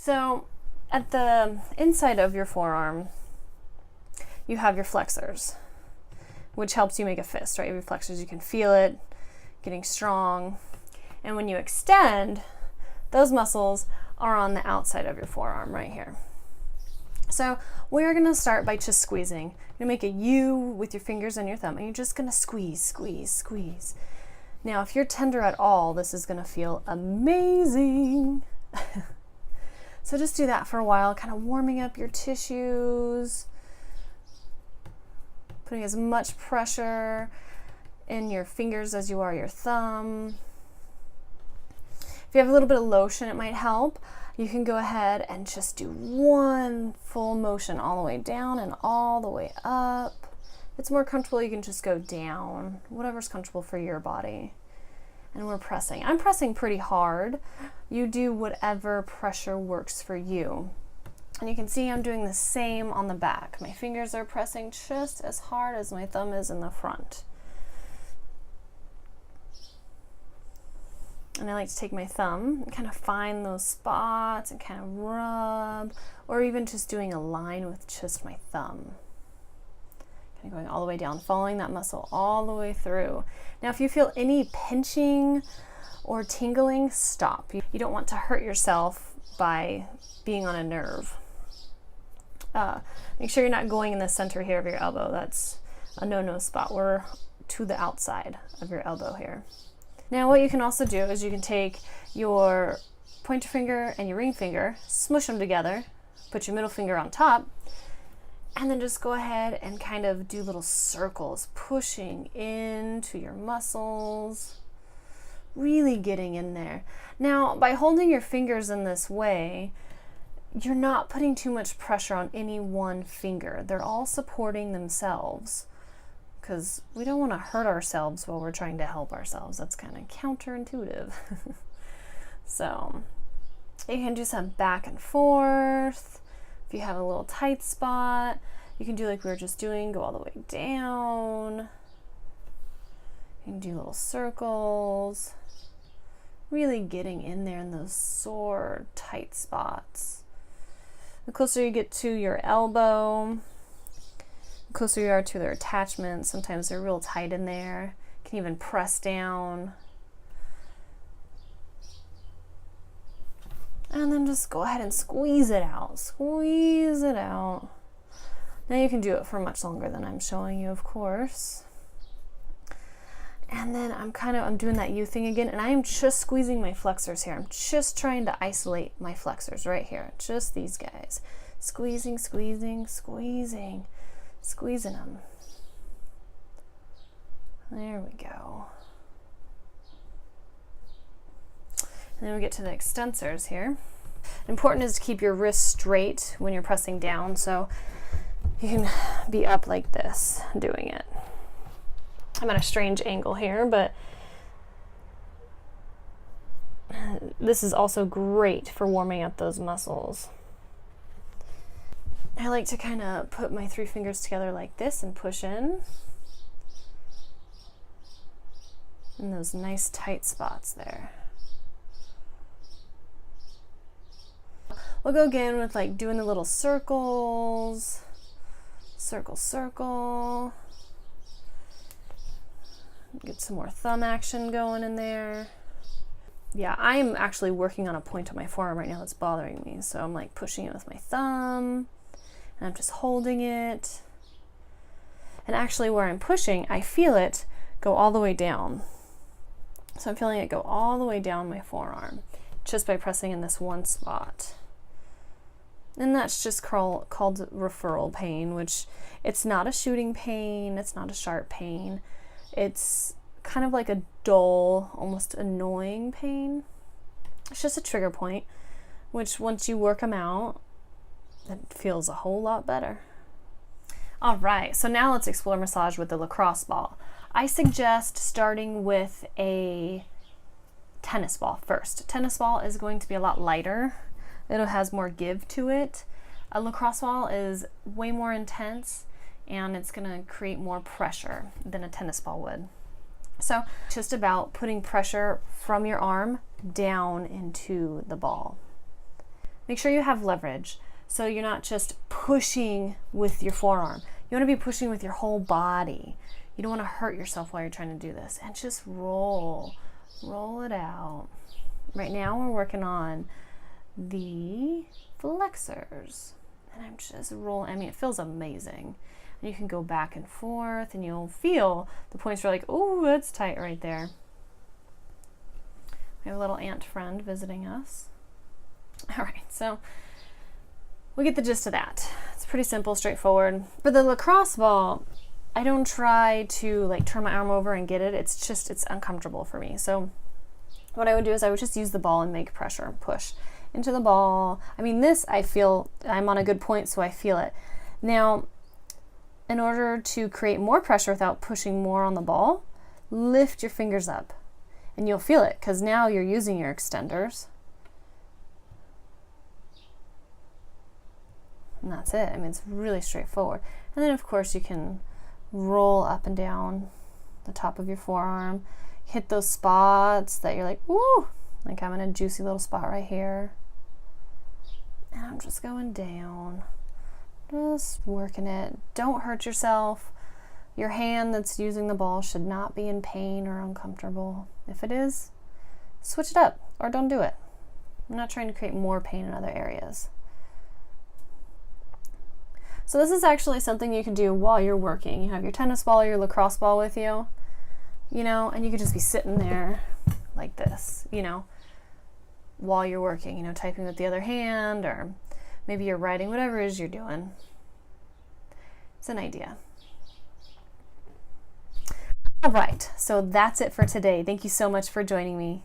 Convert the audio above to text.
So at the inside of your forearm, you have your flexors, which helps you make a fist, right? Your flexors, you can feel it getting strong. And when you extend, those muscles are on the outside of your forearm right here. So we're gonna start by just squeezing. You're gonna make a U with your fingers and your thumb, and you're just gonna squeeze, squeeze, squeeze. Now, if you're tender at all, this is gonna feel amazing. So just do that for a while, kind of warming up your tissues, putting as much pressure in your fingers as you are your thumb. If you have a little bit of lotion, it might help. You can go ahead and just do one full motion all the way down and all the way up. If it's more comfortable, you can just go down, whatever's comfortable for your body. And we're pressing. I'm pressing pretty hard. You do whatever pressure works for you. And you can see I'm doing the same on the back. My fingers are pressing just as hard as my thumb is in the front. And I like to take my thumb and kind of find those spots and kind of rub, or even just doing a line with just my thumb. Kind of going all the way down, following that muscle all the way through. Now, if you feel any pinching or tingling, stop. You don't want to hurt yourself by being on a nerve. Make sure you're not going in the center here of your elbow. That's a no-no spot. We're to the outside of your elbow here. Now, what you can also do is you can take your pointer finger and your ring finger, smush them together, put your middle finger on top, and then just go ahead and kind of do little circles, pushing into your muscles, really getting in there. Now, by holding your fingers in this way, you're not putting too much pressure on any one finger. They're all supporting themselves, because we don't want to hurt ourselves while we're trying to help ourselves. That's kind of counterintuitive. So you can do some back and forth. If you have a little tight spot, you can do like we were just doing, go all the way down. You can do little circles, really getting in there in those sore, tight spots. The closer you get to your elbow, the closer you are to their attachments. Sometimes they're real tight in there. You can even press down. And then just go ahead and squeeze it out. Squeeze it out. Now you can do it for much longer than I'm showing you, of course. And then I'm doing that U thing again, and I am just squeezing my flexors here. I'm just trying to isolate my flexors right here. Just these guys. Squeezing, squeezing, squeezing. Squeezing them. There we go. And then we get to the extensors here. Important is to keep your wrists straight when you're pressing down, so you can be up like this doing it. I'm at a strange angle here, but this is also great for warming up those muscles. I like to kind of put my 3 fingers together like this and push in those nice tight spots there. We'll go again with like doing the little circles, circle, circle. Get some more thumb action going in there. Yeah, I'm actually working on a point on my forearm right now that's bothering me. So I'm like pushing it with my thumb, and I'm just holding it. And actually where I'm pushing, I feel it go all the way down. So I'm feeling it go all the way down my forearm just by pressing in this one spot. And that's just called referral pain, which it's not a shooting pain, it's not a sharp pain. It's kind of like a dull, almost annoying pain. It's just a trigger point, which once you work them out, it feels a whole lot better. All right, so now let's explore massage with the lacrosse ball. I suggest starting with a tennis ball first. Tennis ball is going to be a lot lighter. It has more give to it. A lacrosse ball is way more intense, and it's going to create more pressure than a tennis ball would. So just about putting pressure from your arm down into the ball. make sure you have leverage. So you're not just pushing with your forearm. You want to be pushing with your whole body. You don't want to hurt yourself while you're trying to do this. And just roll it out. Right now we're working on the flexors. And I'm just rolling. I mean, it feels amazing. And you can go back and forth and you'll feel the points are like, oh, that's tight right there. We have a little ant friend visiting us. All right, so we get the gist of that. It's pretty simple, straightforward. For the lacrosse ball, I don't try to like turn my arm over and get it. It's uncomfortable for me. So what I would do is I would just use the ball and make pressure, push into the ball. I mean, this, I feel I'm on a good point, so I feel it. Now, in order to create more pressure without pushing more on the ball, lift your fingers up and you'll feel it because now you're using your extenders. And that's it. I mean, it's really straightforward. And then of course you can roll up and down the top of your forearm, hit those spots that you're like, woo, like I'm in a juicy little spot right here. And I'm just going down, just working it. Don't hurt yourself. Your hand that's using the ball should not be in pain or uncomfortable. If it is, switch it up or don't do it. I'm not trying to create more pain in other areas. So this is actually something you can do while you're working. You have your tennis ball or your lacrosse ball with you, you know, and you could just be sitting there like this, you know, while you're working, you know, typing with the other hand, or maybe you're writing, whatever it is you're doing. It's an idea. All right, so that's it for today. Thank you so much for joining me.